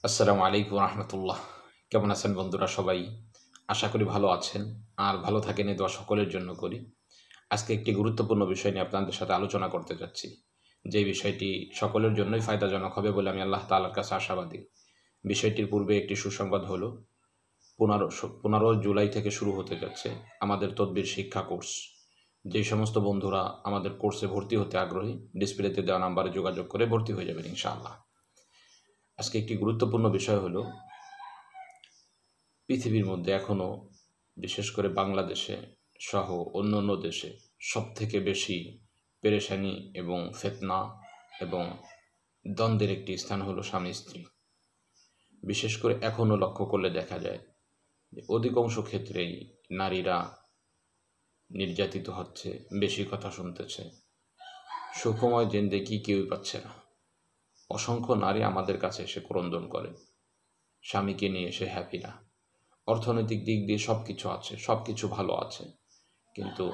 আসসালামু আলাইকুম রহমতুল্লাহ। কেমন আছেন বন্ধুরা সবাই? আশা করি ভালো আছেন। আর ভালো থাকেন এই দোয়া সকলের জন্য করি। আজকে একটি গুরুত্বপূর্ণ বিষয় নিয়ে আপনাদের সাথে আলোচনা করতে যাচ্ছি। যে বিষয়টি সকলের জন্যই ফায়দাজনক হবে বলে আমি আল্লাহ তাআলার কাছে আশাবাদী। বিষয়টির পূর্বে একটি সুসংবাদ হলো 15 জুলাই থেকে শুরু হতে যাচ্ছে আমাদের তদবির শিক্ষা কোর্স। যে সমস্ত বন্ধুরা আমাদের কোর্সে ভর্তি হতে আগ্রহী, ডিসপ্লেতে দেওয়া নাম্বারে যোগাযোগ করে ভর্তি হয়ে যাবেন ইনশাআল্লাহ। আজকে একটি গুরুত্বপূর্ণ বিষয় হলো পৃথিবীর মধ্যে এখনও বিশেষ করে বাংলাদেশে সহ অন্যান্য দেশে সবথেকে বেশি পেরেশানি এবং ফিতনা এবং দ্বন্দ্বের একটি স্থান হলো স্বামী স্ত্রী। বিশেষ করে এখনও লক্ষ্য করলে দেখা যায় যে অধিকাংশ ক্ষেত্রেই নারীরা নির্যাতিত হচ্ছে, বেশি কথা শুনতেছে, সুখময় জিন্দেগি কেউই পাচ্ছে না। অসংখ্য নারী আমাদের কাছে এসে ক্রন্দন করে, স্বামীকে নিয়ে সে হ্যাপি না। অর্থনৈতিক দিক দিয়ে সব কিছু আছে, সব কিছু ভালো আছে, কিন্তু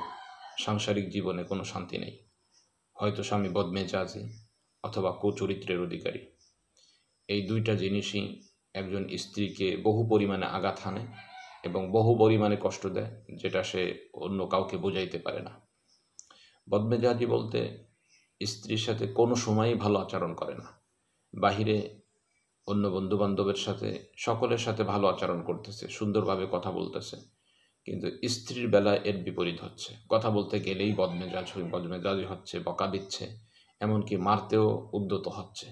সাংসারিক জীবনে কোনো শান্তি নেই। হয়তো স্বামী বদমেজাজি অথবা কুচরিত্রের অধিকারী। এই দুইটা জিনিসই একজন স্ত্রীকে বহু পরিমাণে আঘাত হানে এবং বহু পরিমাণে কষ্ট দেয়, যেটা সে অন্য কাউকে বোঝাইতে পারে না। বদমেজাজি বলতে স্ত্রীর সাথে কোনো সময়ই ভালো আচরণ করে না। বাহিরে অন্য বন্ধুবান্ধবের সাথে সকলের সাথে ভালো আচরণ করতেছে, সুন্দরভাবে কথা বলতেছে, কিন্তু স্ত্রীর বেলায় এর বিপরীত হচ্ছে। কথা বলতে গেলেই বদমেজাজি হচ্ছে, বকা দিচ্ছে, এমনকি মারতেও উদ্যত হচ্ছে।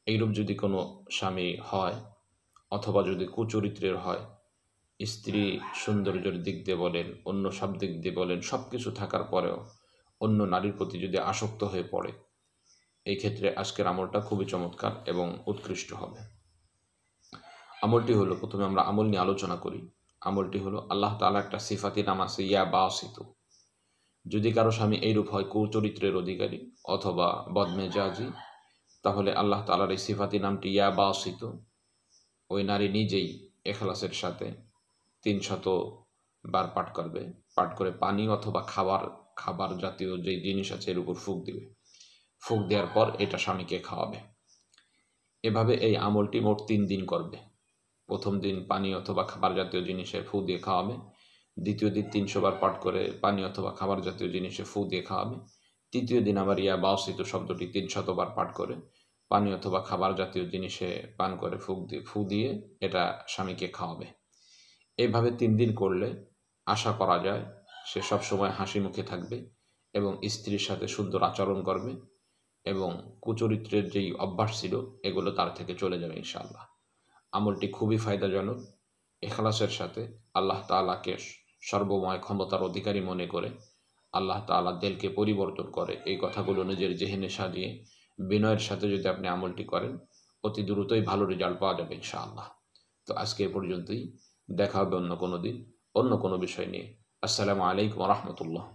এইরূপ যদি কোনো স্বামী হয় অথবা যদি কুচরিত্রের হয়, স্ত্রী সৌন্দর্যের দিক দিয়ে বলেন, অন্য সব দিক দিয়ে বলেন, সব কিছু থাকার পরেও অন্য নারীর প্রতি যদি আসক্ত হয়ে পড়ে, এই ক্ষেত্রে আজকের আমলটা খুবই চমৎকার এবং উৎকৃষ্ট হবে। আমলটি হলো, প্রথমে আমরা আমল নিয়ে আলোচনা করি। আমলটি হলো, আল্লাহ তাআলা একটা সিফাতি নাম আছে ইয়া বাসিতু। যদি কারো স্বামী এইরূপ হয়, কুচরিত্রের অধিকারী অথবা বদমেজাজি, তাহলে আল্লাহ তাআলার এই সিফাতি নামটি ইয়া বাসিতু ওই নারী নিজেই এখলাসের সাথে 300 বার পাঠ করবে। পাঠ করে পানি অথবা খাবার জাতীয় যে জিনিস আছে এর উপর ফুঁক দিবে। ফুঁক দেওয়ার পর এটা স্বামীকে খাওয়াবে। এভাবে এই আমলটি মোট 3 দিন করবে। প্রথম দিন পানি অথবা খাবার জাতীয় জিনিসে ফু দিয়ে খাওয়াবে। দ্বিতীয় দিন 300 বার পাঠ করে পানি অথবা খাবার জাতীয় জিনিসে ফু দিয়ে খাওয়াবে। তৃতীয় দিন আবার ইয়া বাসিত শব্দটি 300 বার পাঠ করে পানি অথবা খাবার জাতীয় জিনিসে পান করে ফু দিয়ে এটা স্বামীকে খাওয়াবে। এইভাবে 3 দিন করলে আশা করা যায় সে সবসময় হাসি মুখে থাকবে এবং স্ত্রীর সাথে সুন্দর আচরণ করবে এবং কুচরিত্রের যেই অভ্যাস ছিল এগুলো তার থেকে চলে যাবে ইনশাআল্লাহ। আমলটি খুবই ফায়দাজনক। ইখলাসের সাথে আল্লাহ তাআলাকে সর্বময় ক্ষমতার অধিকারী মনে করে আল্লাহ তাআলা দিলকে পরিবর্তন করে এই কথাগুলো নিজের জেহেনে সাজিয়ে বিনয়ের সাথে যদি আপনি আমলটি করেন, অতি দ্রুতই ভালো রেজাল্ট পাওয়া যাবে ইনশাআল্লাহ। তো আজকে এ পর্যন্তই। দেখা হবে অন্য কোনো দিন অন্য কোনো বিষয় নিয়ে। আসসালামু আলাইকুম ওয়া রাহমাতুল্লাহ।